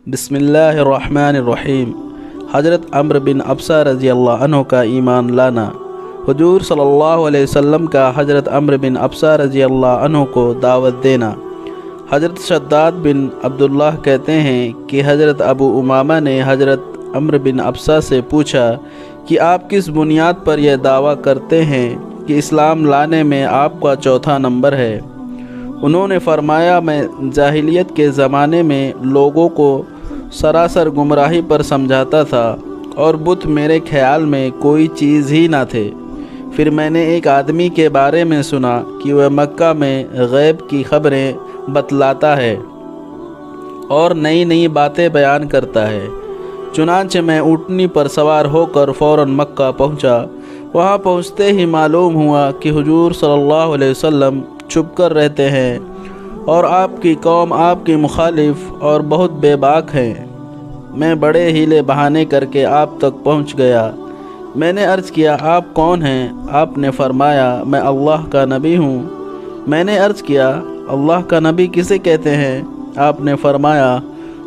بسم اللہ الرحمن الرحیم۔ حضرت عمرو بن ابسہ رضی اللہ عنہ کا ایمان لانا۔ حضور صلی اللہ علیہ وسلم کا حضرت عمرو بن ابسہ رضی اللہ عنہ کو دعوت دینا۔ حضرت شداد بن عبداللہ کہتے ہیں کہ حضرت ابو امامہ نے حضرت عمرو بن ابسہ سے پوچھا کہ آپ کس بنیاد پر یہ دعویٰ کرتے ہیں کہ اسلام لانے میں آپ کا چوتھا نمبر ہے؟ انہوں نے فرمایا، میں جاہلیت کے زمانے میں لوگوں کو سراسر گمراہی پر سمجھاتا تھا اور بت میرے خیال میں کوئی چیز ہی نہ تھے۔ پھر میں نے ایک آدمی کے بارے میں سنا کہ وہ مکہ میں غیب کی خبریں بتلاتا ہے اور نئی نئی باتیں بیان کرتا ہے۔ چنانچہ میں اونٹنی پر سوار ہو کر فوراً مکہ پہنچا۔ وہاں پہنچتے ہی معلوم ہوا کہ حضور صلی اللہ علیہ وسلم چھپ کر رہتے ہیں اور آپ کی قوم آپ کی مخالف اور بہت بے باک ہیں۔ میں بڑے ہیلے بہانے کر کے آپ تک پہنچ گیا۔ میں نے عرض کیا، آپ کون ہیں؟ آپ نے فرمایا، میں اللہ کا نبی ہوں۔ میں نے عرض کیا، اللہ کا نبی کسے کہتے ہیں؟ آپ نے فرمایا،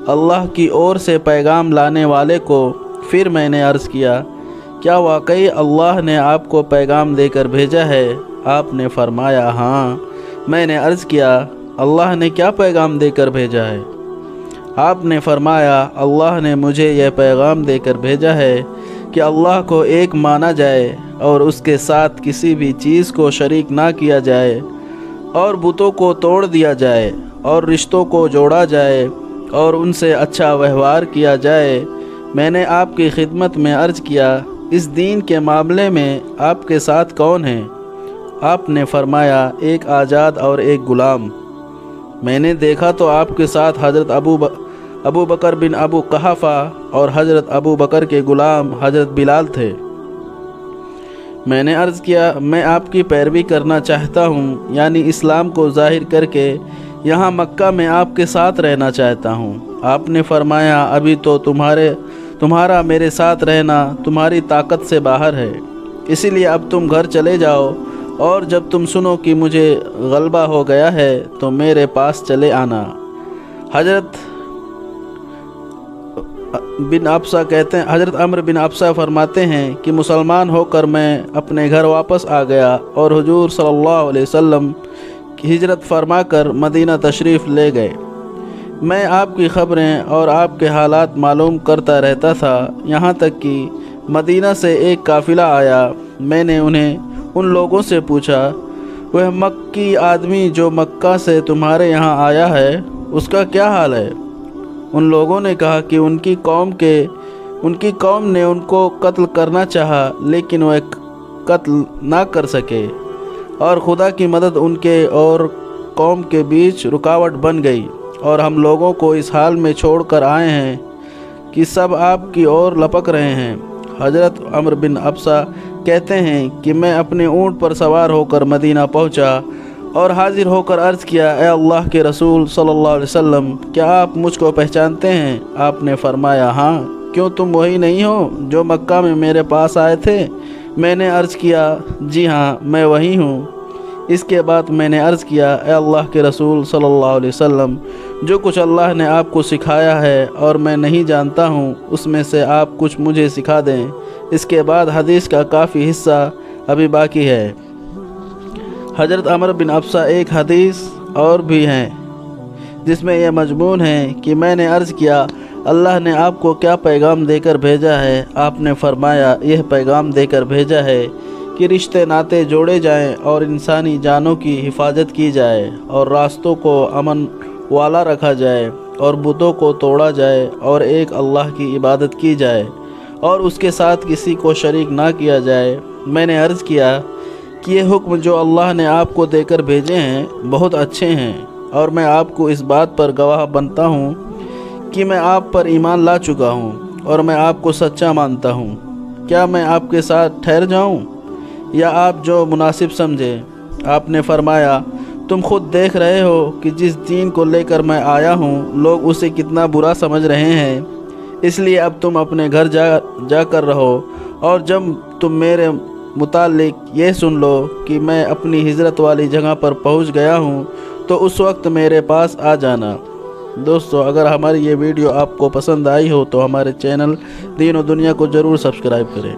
اللہ کی اور سے پیغام لانے والے کو۔ پھر میں نے عرض کیا، کیا واقعی اللہ نے آپ کو پیغام دے کر بھیجا ہے؟ آپ نے فرمایا، ہاں۔ میں نے عرض کیا، اللہ نے کیا پیغام دے کر بھیجا ہے؟ آپ نے فرمایا، اللہ نے مجھے یہ پیغام دے کر بھیجا ہے کہ اللہ کو ایک مانا جائے اور اس کے ساتھ کسی بھی چیز کو شریک نہ کیا جائے، اور بتوں کو توڑ دیا جائے اور رشتوں کو جوڑا جائے اور ان سے اچھا ویوہار کیا جائے۔ میں نے آپ کی خدمت میں عرض کیا، اس دین کے معاملے میں آپ کے ساتھ کون ہیں؟ آپ نے فرمایا، ایک آزاد اور ایک غلام۔ میں نے دیکھا تو آپ کے ساتھ حضرت ابو بکر بن ابو قحافہ اور حضرت ابو بکر کے غلام حضرت بلال تھے۔ میں نے عرض کیا، میں آپ کی پیروی کرنا چاہتا ہوں، یعنی اسلام کو ظاہر کر کے یہاں مکہ میں آپ کے ساتھ رہنا چاہتا ہوں۔ آپ نے فرمایا، ابھی تو تمہارا میرے ساتھ رہنا تمہاری طاقت سے باہر ہے، اسی لیے اب تم گھر چلے جاؤ، اور جب تم سنو کہ مجھے غلبہ ہو گیا ہے تو میرے پاس چلے آنا۔ حضرت عمرو بن ابسہ فرماتے ہیں کہ مسلمان ہو کر میں اپنے گھر واپس آ گیا اور حضور صلی اللہ علیہ وسلم کی ہجرت فرما کر مدینہ تشریف لے گئے۔ میں آپ کی خبریں اور آپ کے حالات معلوم کرتا رہتا تھا، یہاں تک کہ مدینہ سے ایک قافلہ آیا۔ میں نے ان لوگوں سے پوچھا، وہ مکی آدمی جو مکہ سے تمہارے یہاں آیا ہے، اس کا کیا حال ہے؟ ان لوگوں نے کہا کہ ان کی قوم نے ان کو قتل کرنا چاہا، لیکن وہ قتل نہ کر سکے، اور خدا کی مدد ان کے اور قوم کے بیچ رکاوٹ بن گئی، اور ہم لوگوں کو اس حال میں چھوڑ کر آئے ہیں کہ سب آپ کی اور لپک رہے ہیں۔ حضرت عمرو بن ابسہ کہتے ہیں کہ میں اپنے اونٹ پر سوار ہو کر مدینہ پہنچا اور حاضر ہو کر عرض کیا، اے اللہ کے رسول صلی اللہ علیہ وسلم، کیا آپ مجھ کو پہچانتے ہیں؟ آپ نے فرمایا، ہاں۔ کیوں تم وہی نہیں ہو جو مکہ میں میرے پاس آئے تھے؟ میں نے عرض کیا، جی ہاں، میں وہی ہوں۔ اس کے بعد میں نے عرض کیا، اے اللہ کے رسول صلی اللہ علیہ وسلم، جو کچھ اللہ نے آپ کو سکھایا ہے اور میں نہیں جانتا ہوں، اس میں سے آپ کچھ مجھے سکھا دیں۔ اس کے بعد حدیث کا کافی حصہ ابھی باقی ہے۔ حضرت عمرو بن ابسہ ایک حدیث اور بھی ہے جس میں یہ مضمون ہے کہ میں نے عرض کیا، اللہ نے آپ کو کیا پیغام دے کر بھیجا ہے؟ آپ نے فرمایا، یہ پیغام دے کر بھیجا ہے کہ رشتے ناطے جوڑے جائیں اور انسانی جانوں کی حفاظت کی جائے اور راستوں کو امن والا رکھا جائے اور بتوں کو توڑا جائے اور ایک اللہ کی عبادت کی جائے اور اس کے ساتھ کسی کو شریک نہ کیا جائے۔ میں نے عرض کیا کہ یہ حکم جو اللہ نے آپ کو دے کر بھیجے ہیں بہت اچھے ہیں، اور میں آپ کو اس بات پر گواہ بنتا ہوں کہ میں آپ پر ایمان لا چکا ہوں اور میں آپ کو سچا مانتا ہوں۔ کیا میں آپ کے ساتھ ٹھہر جاؤں یا آپ جو مناسب سمجھے؟ آپ نے فرمایا، تم خود دیکھ رہے ہو کہ جس دین کو لے کر میں آیا ہوں لوگ اسے کتنا برا سمجھ رہے ہیں، اس لیے اب تم اپنے گھر جا کر رہو، اور جب تم میرے متعلق یہ سن لو کہ میں اپنی ہجرت والی جگہ پر پہنچ گیا ہوں تو اس وقت میرے پاس آ جانا۔ دوستو اگر ہماری یہ ویڈیو آپ کو پسند آئی ہو تو ہمارے چینل دین و دنیا کو ضرور سبسکرائب کریں۔